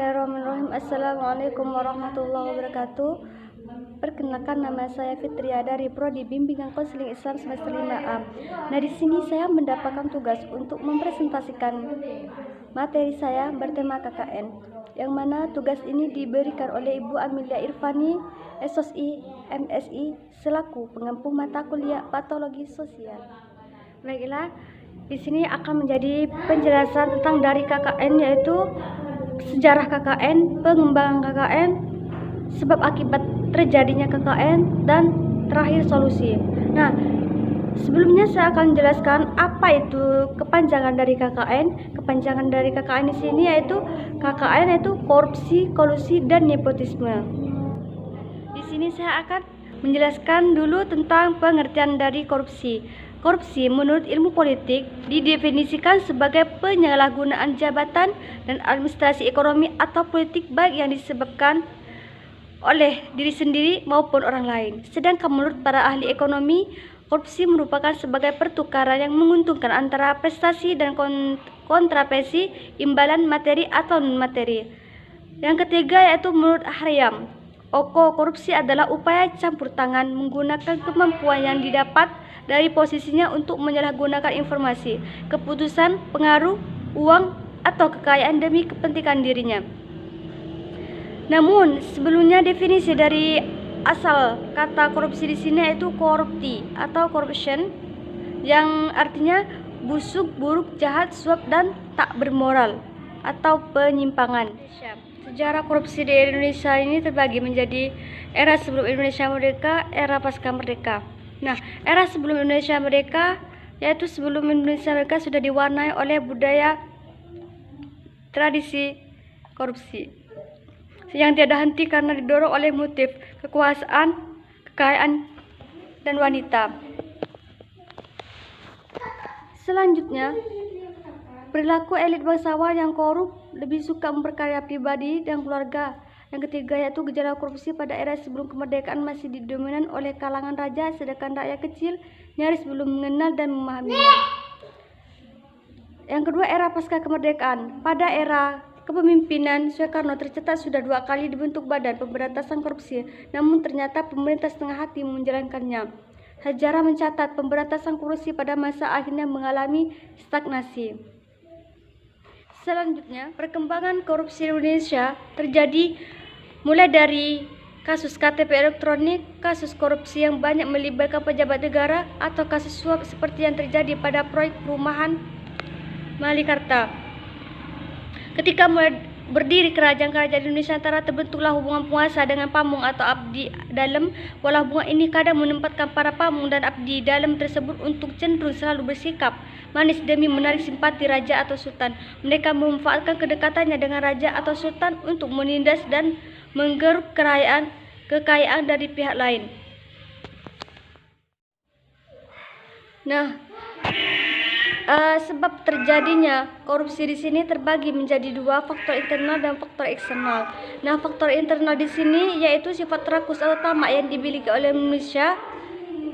Bismillahirrahmanirrahim. Assalamualaikum warahmatullahi wabarakatuh. Perkenalkan, nama saya Fitria dari Prodi Bimbingan Konseling Islam semester 5A. Nah, di sini saya mendapatkan tugas untuk mempresentasikan materi saya bertema KKN, yang mana tugas ini diberikan oleh Ibu Amelia Irfani, SOSI, MSI, selaku pengampu mata kuliah Patologi Sosial. Baiklah, di sini akan menjadi penjelasan tentang dari KKN, yaitu sejarah KKN, pengembangan KKN, sebab akibat terjadinya KKN, dan terakhir solusi. Nah, sebelumnya saya akan menjelaskan apa itu kepanjangan dari KKN. Kepanjangan dari KKN di sini yaitu KKN yaitu korupsi, kolusi, dan nepotisme. Di sini saya akan menjelaskan dulu tentang pengertian dari korupsi. Korupsi menurut ilmu politik didefinisikan sebagai penyalahgunaan jabatan dan administrasi ekonomi atau politik baik yang disebabkan oleh diri sendiri maupun orang lain. Sedangkan menurut para ahli ekonomi, korupsi merupakan sebagai pertukaran yang menguntungkan antara prestasi dan kontrapesi, imbalan materi atau non-materi. Yang ketiga yaitu menurut Haryam, korupsi adalah upaya campur tangan menggunakan kemampuan yang didapat dari posisinya untuk menyalahgunakan informasi, keputusan, pengaruh, uang, atau kekayaan demi kepentingan dirinya. Namun, sebelumnya definisi dari asal kata korupsi di sini yaitu korupti atau corruption, yang artinya busuk, buruk, jahat, suap, dan tak bermoral atau penyimpangan. Sejarah korupsi di Indonesia ini terbagi menjadi era sebelum Indonesia merdeka, era pasca merdeka. Nah, era sebelum Indonesia merdeka yaitu sebelum Indonesia merdeka sudah diwarnai oleh budaya tradisi korupsi yang tiada henti karena didorong oleh motif kekuasaan, kekayaan, dan wanita. Selanjutnya, perilaku elit bangsawan yang korup lebih suka memperkaya pribadi dan keluarga. Yang ketiga yaitu gejala korupsi pada era sebelum kemerdekaan masih didominan oleh kalangan raja, sedangkan rakyat kecil nyaris belum mengenal dan memahaminya. Yang kedua, era pasca kemerdekaan. Pada era kepemimpinan Soekarno tercatat sudah 2 kali dibentuk Badan Pemberantasan Korupsi, namun ternyata pemerintah setengah hati menjalankannya. Sejarah mencatat pemberantasan korupsi pada masa akhirnya mengalami stagnasi. Selanjutnya, perkembangan korupsi di Indonesia terjadi mulai dari kasus KTP elektronik, kasus korupsi yang banyak melibatkan pejabat negara, atau kasus suap seperti yang terjadi pada proyek perumahan Malikarta. Ketika mulai berdiri kerajaan-kerajaan Indonesia antara, terbentuklah hubungan penguasa dengan pamung atau abdi dalam. Walau hubungan ini kadang menempatkan para pamung dan abdi dalam tersebut untuk cenderung selalu bersikap manis demi menarik simpati raja atau sultan. Mereka memanfaatkan kedekatannya dengan raja atau sultan untuk menindas dan menggeruk kekayaan dari pihak lain. Nah, sebab terjadinya korupsi di sini terbagi menjadi 2, faktor internal dan faktor eksternal. Nah, faktor internal di sini yaitu sifat rakus atau tamak yang dimiliki oleh manusia.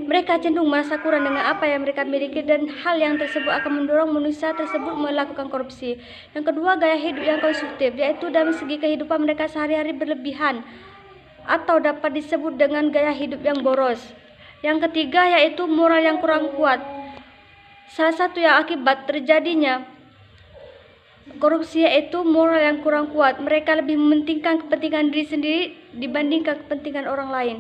Mereka cenderung merasa kurang dengan apa yang mereka miliki, dan hal yang tersebut akan mendorong manusia tersebut melakukan korupsi. Yang kedua, gaya hidup yang konsumtif, yaitu dalam segi kehidupan mereka sehari-hari berlebihan atau dapat disebut dengan gaya hidup yang boros. Yang ketiga yaitu moral yang kurang kuat. Salah satu yang akibat terjadinya korupsi yaitu moral yang kurang kuat. Mereka lebih mementingkan kepentingan diri sendiri dibandingkan kepentingan orang lain.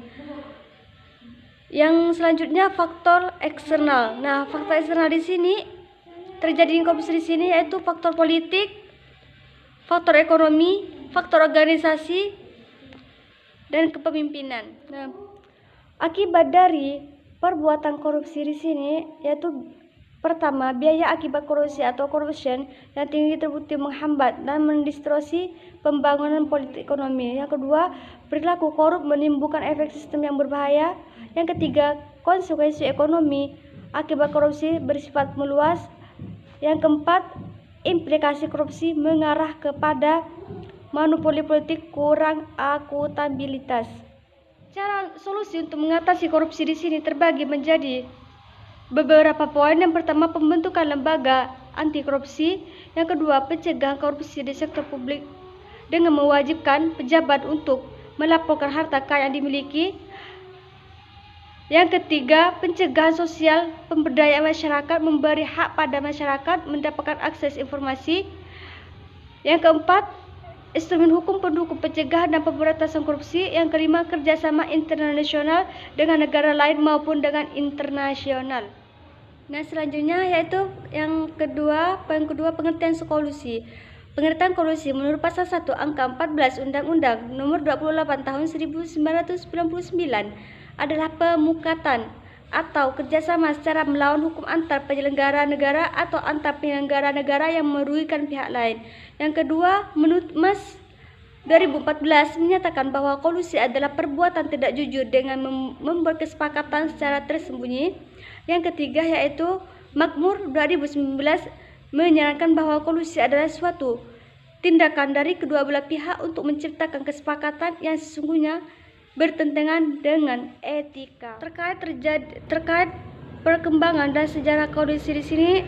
Yang selanjutnya, faktor eksternal. Nah, faktor eksternal di sini terjadinya korupsi di sini yaitu faktor politik, faktor ekonomi, faktor organisasi, dan kepemimpinan. Nah, akibat dari perbuatan korupsi di sini yaitu pertama, biaya akibat korupsi atau corruption yang tinggi terbukti menghambat dan mendistorsi pembangunan politik ekonomi. Yang kedua, perilaku korup menimbulkan efek sistem yang berbahaya. Yang ketiga, konsekuensi ekonomi akibat korupsi bersifat meluas. Yang keempat, implikasi korupsi mengarah kepada monopoli politik kurang akuntabilitas. Cara solusi untuk mengatasi korupsi di sini terbagi menjadi beberapa poin. Yang pertama, pembentukan lembaga anti korupsi. Yang kedua, pencegahan korupsi di sektor publik. dengan mewajibkan pejabat untuk melaporkan harta kekayaan yang dimiliki. Yang ketiga, pencegahan sosial, pemberdayaan masyarakat, memberi hak pada masyarakat mendapatkan akses informasi. Yang keempat, instrumen hukum pendukung pencegahan dan pemberantasan korupsi. Yang kelima, kerjasama internasional dengan negara lain maupun dengan internasional. Nah, selanjutnya yaitu yang kedua, poin kedua, pengertian kolusi. Pengertian kolusi menurut pasal 1 angka 14 Undang-Undang Nomor 28 Tahun 1999 adalah pemufakatan atau kerjasama secara melawan hukum antar penyelenggara negara atau antar penyelenggara negara yang merugikan pihak lain. Yang kedua, menurut Mas 2014 menyatakan bahwa kolusi adalah perbuatan tidak jujur dengan membuat kesepakatan secara tersembunyi. Yang ketiga yaitu Makmur 2019 menyarankan bahwa kolusi adalah suatu tindakan dari kedua belah pihak untuk menciptakan kesepakatan yang sesungguhnya bertentangan dengan etika. Terkait perkembangan dan sejarah kolusi di sini,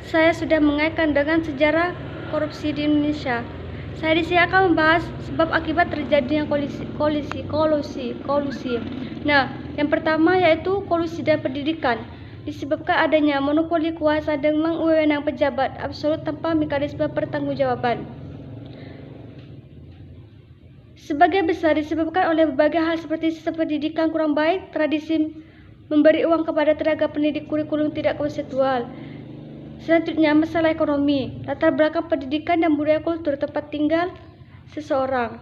saya sudah mengaitkan dengan sejarah korupsi di Indonesia. Saya di sini akan membahas sebab akibat terjadinya kolusi. Nah, yang pertama yaitu kolusi dan pendidikan. Disebabkan adanya monopoli kuasa dengan wewenang pejabat absolut tanpa mekanisme pertanggungjawaban. Sebagian besar disebabkan oleh berbagai hal seperti sistem pendidikan kurang baik, tradisi memberi uang kepada tenaga pendidik, kurikulum tidak konseptual. Selanjutnya, masalah ekonomi, latar belakang pendidikan dan budaya kultur tempat tinggal seseorang.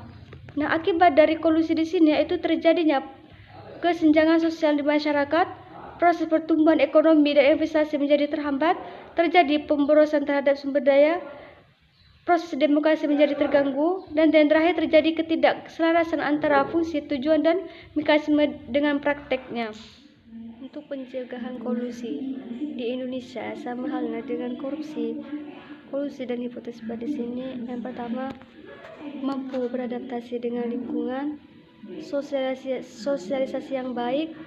Nah, akibat dari kolusi di sini yaitu terjadinya kesenjangan sosial di masyarakat, proses pertumbuhan ekonomi dan investasi menjadi terhambat, terjadi pemborosan terhadap sumber daya, proses demokrasi menjadi terganggu, dan terakhir terjadi ketidakselarasan antara fungsi, tujuan, dan mekanisme dengan prakteknya. Untuk pencegahan kolusi di Indonesia sama halnya dengan kolusi dan hipotesa di sini. Yang pertama, mampu beradaptasi dengan lingkungan, sosialisasi yang baik,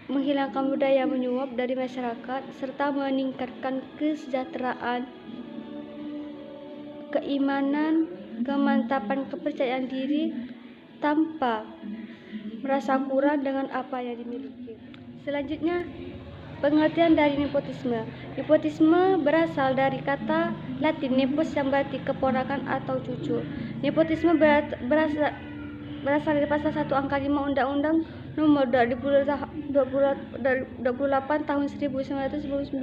menghilangkan budaya menyuap dari masyarakat, serta meningkatkan kesejahteraan, keimanan, kemantapan, kepercayaan diri tanpa merasa kurang dengan apa yang dimiliki. Selanjutnya, pengertian dari nepotisme. Nepotisme berasal dari kata Latin nepos yang berarti keponakan atau cucu. Nepotisme berasal dari pasal 1 angka 5 Undang-Undang Nomor 28 Tahun 1999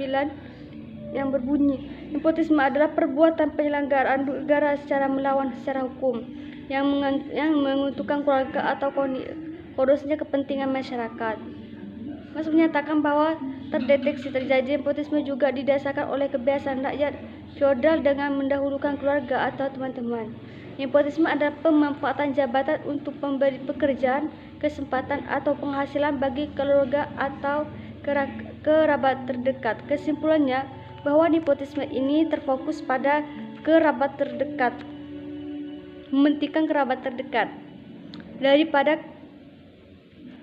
yang berbunyi, nepotisme adalah perbuatan penyelenggaraan negara secara melawan secara hukum yang menguntungkan keluarga atau kondisinya kepentingan masyarakat. Mas menyatakan bahwa terdeteksi terjadi nepotisme juga didasarkan oleh kebiasaan rakyat feodal dengan mendahulukan keluarga atau teman-teman. Nepotisme adalah pemanfaatan jabatan untuk memberi pekerjaan, kesempatan atau penghasilan bagi keluarga atau kerabat terdekat. Kesimpulannya, bahwa nepotisme ini terfokus pada kerabat terdekat, mementingkan kerabat terdekat daripada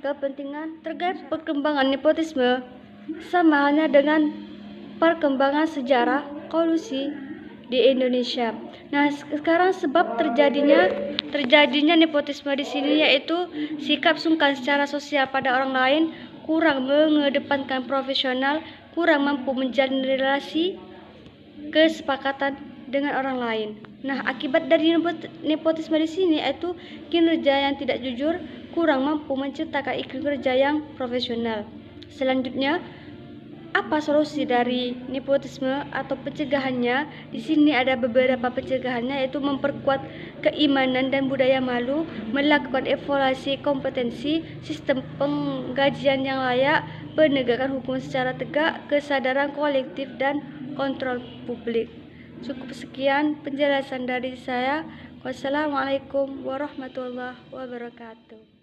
kepentingan. Terkait perkembangan nepotisme sama halnya dengan perkembangan sejarah kolusi di Indonesia. Nah, sekarang sebab terjadinya nepotisme di sini yaitu sikap sungkan secara sosial pada orang lain, kurang mengedepankan profesional, kurang mampu menjalin relasi kesepakatan dengan orang lain. Nah, akibat dari nepotisme di sini yaitu kinerja yang tidak jujur, kurang mampu menciptakan iklim kerja yang profesional. Selanjutnya, apa solusi dari nepotisme atau pencegahannya? Di sini ada beberapa pencegahannya, yaitu memperkuat keimanan dan budaya malu, melakukan evaluasi kompetensi, sistem penggajian yang layak, penegakan hukum secara tegak, kesadaran kolektif, dan kontrol publik. Cukup sekian penjelasan dari saya. Wassalamualaikum warahmatullahi wabarakatuh.